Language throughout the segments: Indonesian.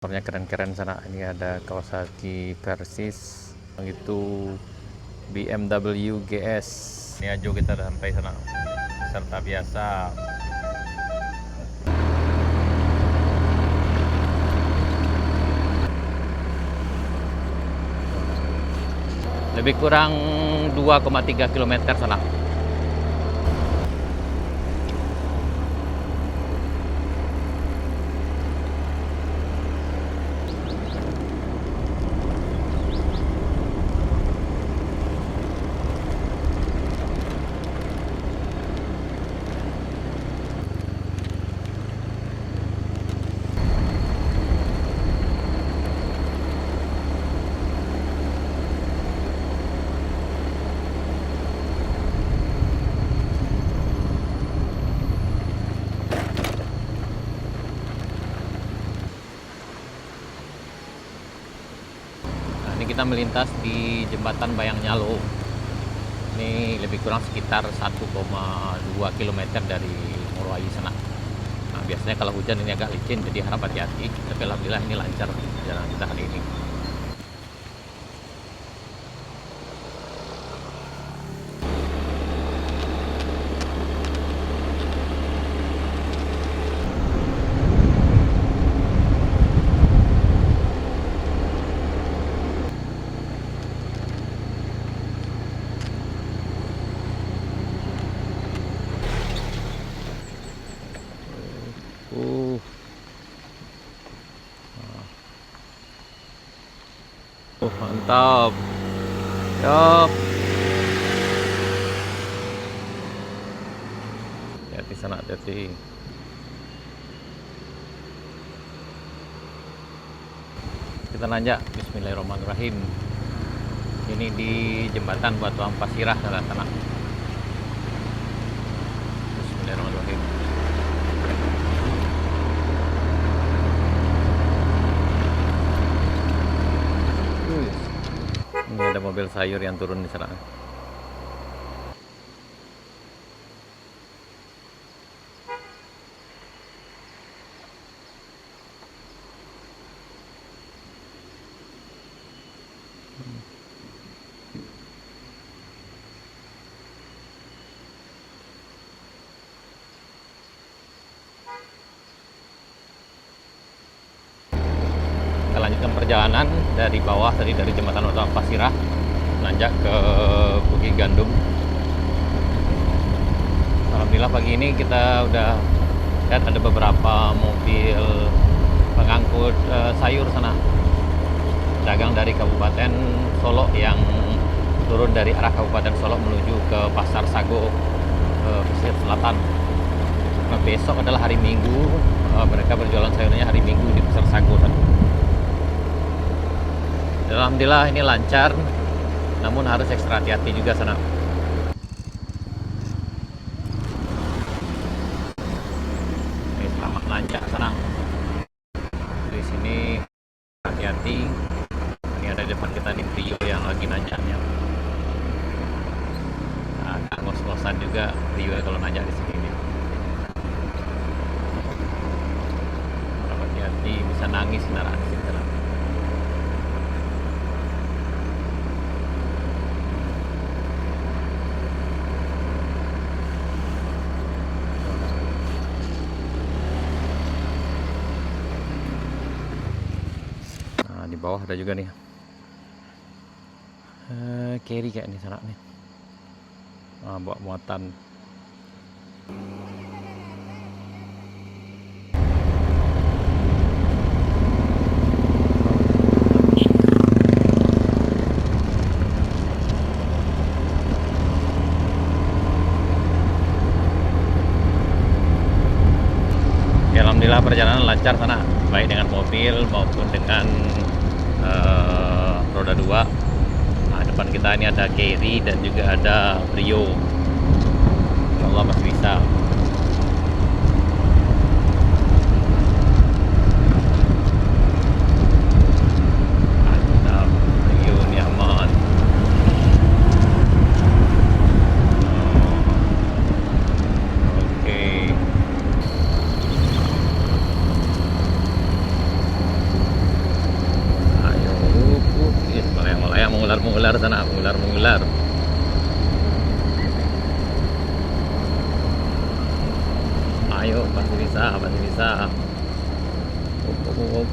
motornya keren-keren sana. Ini ada Kawasaki Versys, itu BMW GS. Ini aja kita udah sampai sana, serta biasa. Lebih kurang 2,3 km sana. Ini kita melintas di jembatan Bayang Nyalo. Ini lebih kurang sekitar 1,2 km dari Morowali sana. Nah, biasanya kalau hujan ini agak licin, jadi harap hati-hati. Tapi alhamdulillah ini lancar jalan kita hari ini. Mantap. Yup. Hati sana, hati. Kita nanjak. Bismillahirrahmanirrahim. Ini di jembatan Batuang Pasirah sana. Bismillahirrahmanirrahim. Ini ada mobil sayur yang turun di sana. Kita lanjutkan perjalanan dari bawah tadi, dari jembatan Batuang Pasirah nanjak ke Bukit Gandum. Alhamdulillah pagi ini kita udah lihat ada beberapa mobil pengangkut sayur sana, dagang dari Kabupaten Solo yang turun dari arah Kabupaten Solo menuju ke Pasar Sago, pesisir selatan. Nah, besok adalah hari Minggu, mereka berjualan sayurnya hari Minggu di Pasar Sago. Alhamdulillah ini lancar, namun harus ekstra hati-hati juga sana. Ini selamat lancar sana. Di sini hati-hati. Ini ada di depan kita nih Rio yang lagi nanjaknya. Nah, ngos-ngosan juga Rio kalau nanjak di sini nih. Hati-hati, bisa nangis beneran di sini. Di bawah ada juga nih carry kayak di sana nih, bawa muatan. Ya, alhamdulillah perjalanan lancar sana, baik dengan mobil maupun dengan roda 2. Nah, depan kita ini ada carry dan juga ada Brio. Insyaallah masih bisa. Mantap, Brio nyaman. Oke. mengular sana, mengular. Ayo, pasti bisa. Up.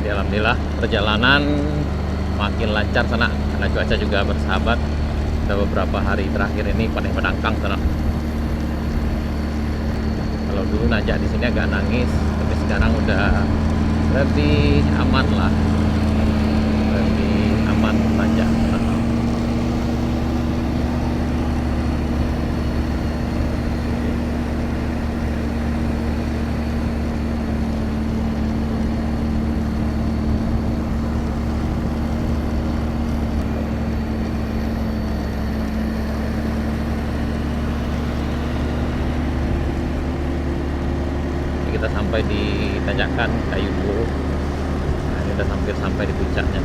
Ya, alhamdulillah perjalanan makin lancar sana, karena cuaca juga bersahabat. Udah beberapa hari terakhir ini paling menangkang sana. Kalau dulu nanjak di sini agak nangis, tapi sekarang udah lebih aman lah, lebih aman nanjak. Kita sampai di tanjakan Kayu Buruh. Nah, ini udah hampir sampai di puncaknya.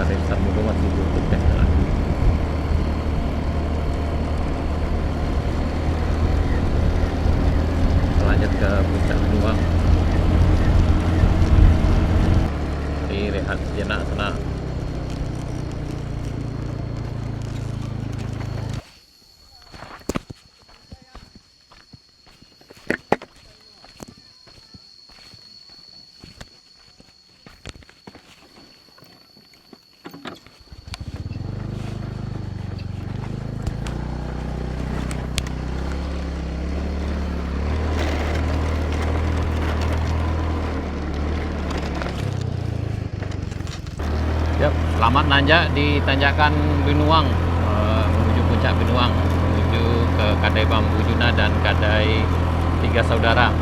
Karena Istanbul masih tutup ya. Lanjut ke puncak Benuang. Lihat sejenak sana. Yap, selamat nanjak di tanjakan Benuang, menuju puncak Benuang, menuju ke Kadai Bambu Juna dan Kadai Tiga Saudara.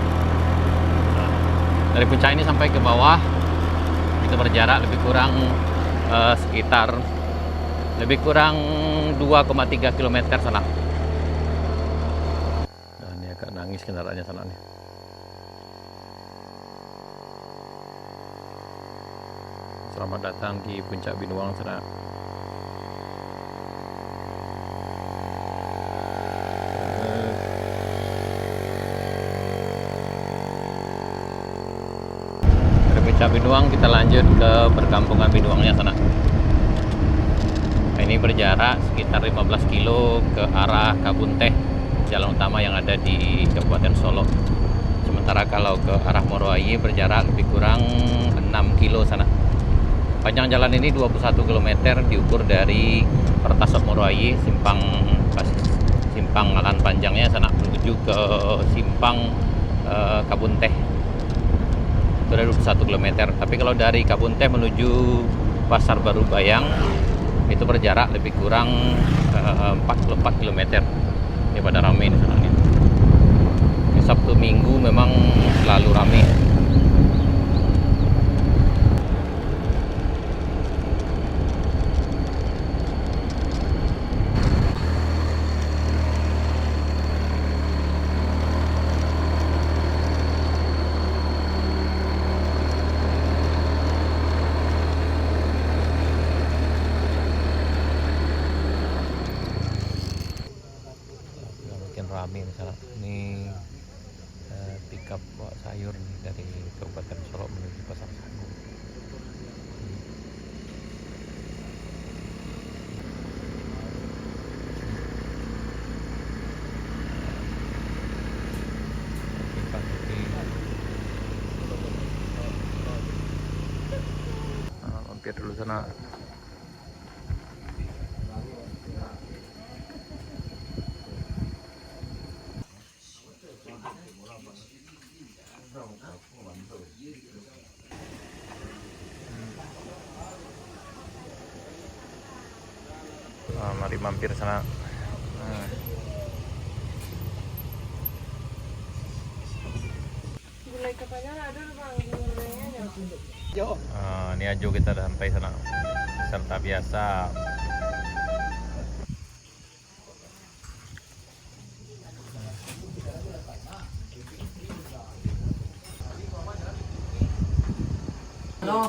Dari puncak ini sampai ke bawah itu berjarak lebih kurang sekitar 2,3 km sana. Nah, ini agak nangis kendaraannya sana nih. Selamat datang di puncak Benuang sana. Dari puncak Benuang kita lanjut ke perkampungan Benuangnya sana. Ini berjarak sekitar 15 kilo ke arah Kabunteh, jalan utama yang ada di Kabupaten Solo. Sementara kalau ke arah Moroayi berjarak lebih kurang 6 kilo sana. Panjang jalan ini 21 km, diukur dari Pertasop Moroayi, simpang Alan Panjangnya sana menuju ke simpang Kabunteh. Itu ada 21 km. Tapi kalau dari Kabunteh menuju Pasar Baru Bayang itu berjarak lebih kurang 44 km. Ini pada rame di sana. Ini Sabtu Minggu memang selalu rame. Rame misalnya ini pickup bawa sayur nih dari Kabupaten Solo menuju Pasar Sagu. Mampir dulu sana. Mari mampir sana. Ini Ajo kita udah sampai sana. Serta biasa Mari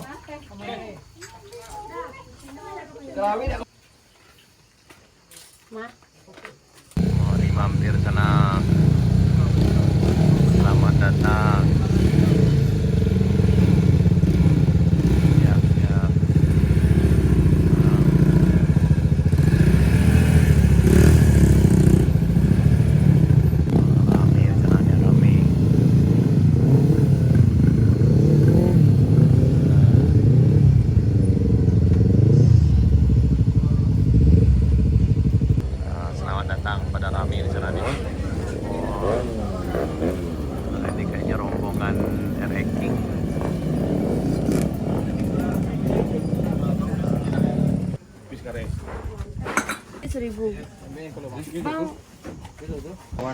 mampir sana. Selamat datang. Siap. Rame sananya rame. Selamat datang pada Rami di sana nih. Ini kayaknya rombongan RX King.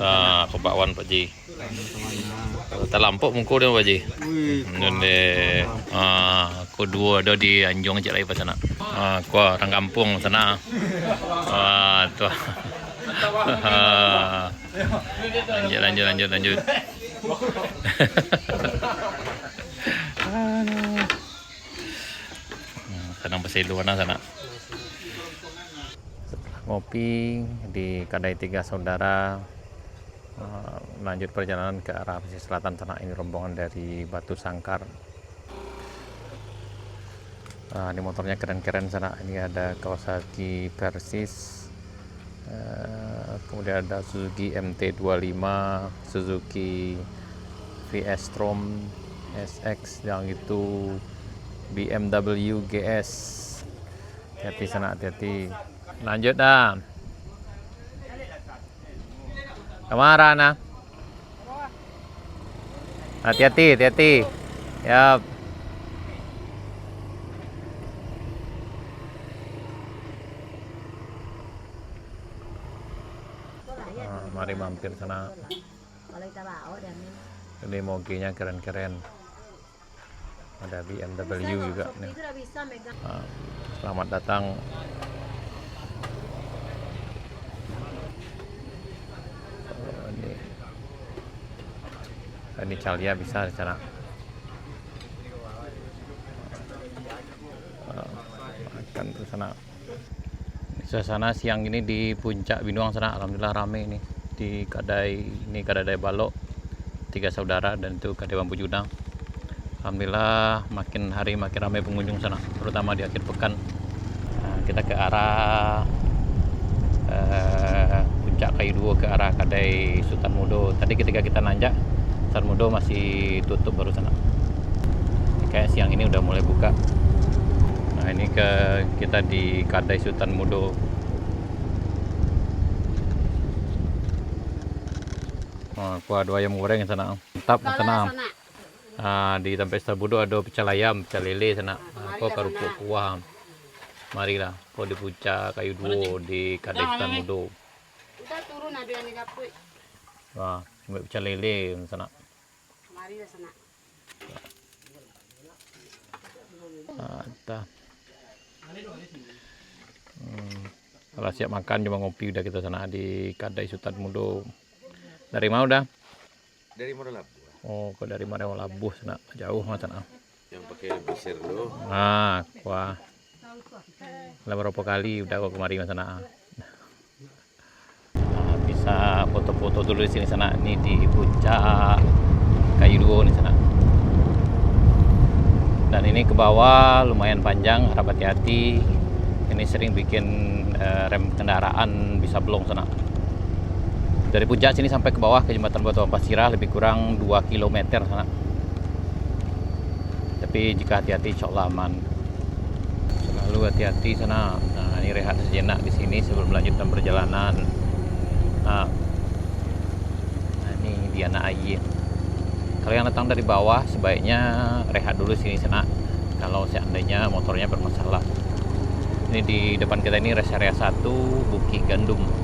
Nah, ke Pak Wan Pak Ji. Terlampau mungku dia Pak Ji. Nende kedua ada di Anjong cek lagi pas sana. Aku orang kampung sana. Tuh. Lanjut. Senang pasir luar sana. Ngopi di Kadai Tiga Saudara, lanjut perjalanan ke arah pesisir selatan sana. Ini rombongan dari Batu Sangkar. Ini motornya keren-keren sana. Ini ada Kawasaki Versys, kemudian ada Suzuki MT25, Suzuki VS Strom SX, yang itu BMW GS. Hati-hati sana, hati-hati. Lanjut dah. Kemana nah? Hati-hati. Yap. Mari mampir sana. Ini moginya keren-keren. Ada BMW juga nih. Selamat datang. Ini Calia bisa di sana. Makan ke sana. Suasana siang ini di Puncak Binuang sana, alhamdulillah rame ini. Di Kadai Balok, Tiga Saudara, dan itu Kadai Bambu Judang. Alhamdulillah makin hari makin ramai pengunjung sana, terutama di akhir pekan. Kita ke arah Puncak Kayu Duo, ke arah Kadai Sultan Mudo. Tadi ketika kita nanjak, Sultan Mudo masih tutup baru sana. Kayak siang ini udah mulai buka. Nah, ini kita di Kadai Sultan Mudo. Aku ada ayam goreng sana. Mantap sana. Di tempat Sultan Mudo ada pecel ayam, pecel lele sana. Aku kerupuk kuah. Marilah, kau di Puncak Kayu Duo di Kadai Sultan Mudo. Kita turun ada yang digapui. Wah, pecel lele sana. Marilah sana. Kalau siap makan cuma ngopi udah kita sana di Kadai Sultan Mudo. Dari mana udah? Dari Maralabu. Oh, kok dari Maralabu sana jauh mas sana. Yang pakai pasir lo. Wah. Lah berapa kali udah kok kemari mas sana. Bisa foto-foto dulu di sini sana. Ini di Puncak Kayu Duo nih sana. Dan ini ke bawah lumayan panjang, harap hati-hati. Ini sering bikin rem kendaraan bisa blong sana. Dari puncak sini sampai ke bawah ke jembatan Batu Ampas Sirah lebih kurang 2 km sana. Tapi jika hati-hati insya Allah aman. Selalu hati-hati sana. Nah, ini rehat sejenak di sini sebelum melanjutkan perjalanan. Nah ini Diana Air. Kalau yang datang dari bawah sebaiknya rehat dulu sini sana. Kalau seandainya motornya bermasalah. Ini di depan kita ini rest area 1 Bukit Gandum.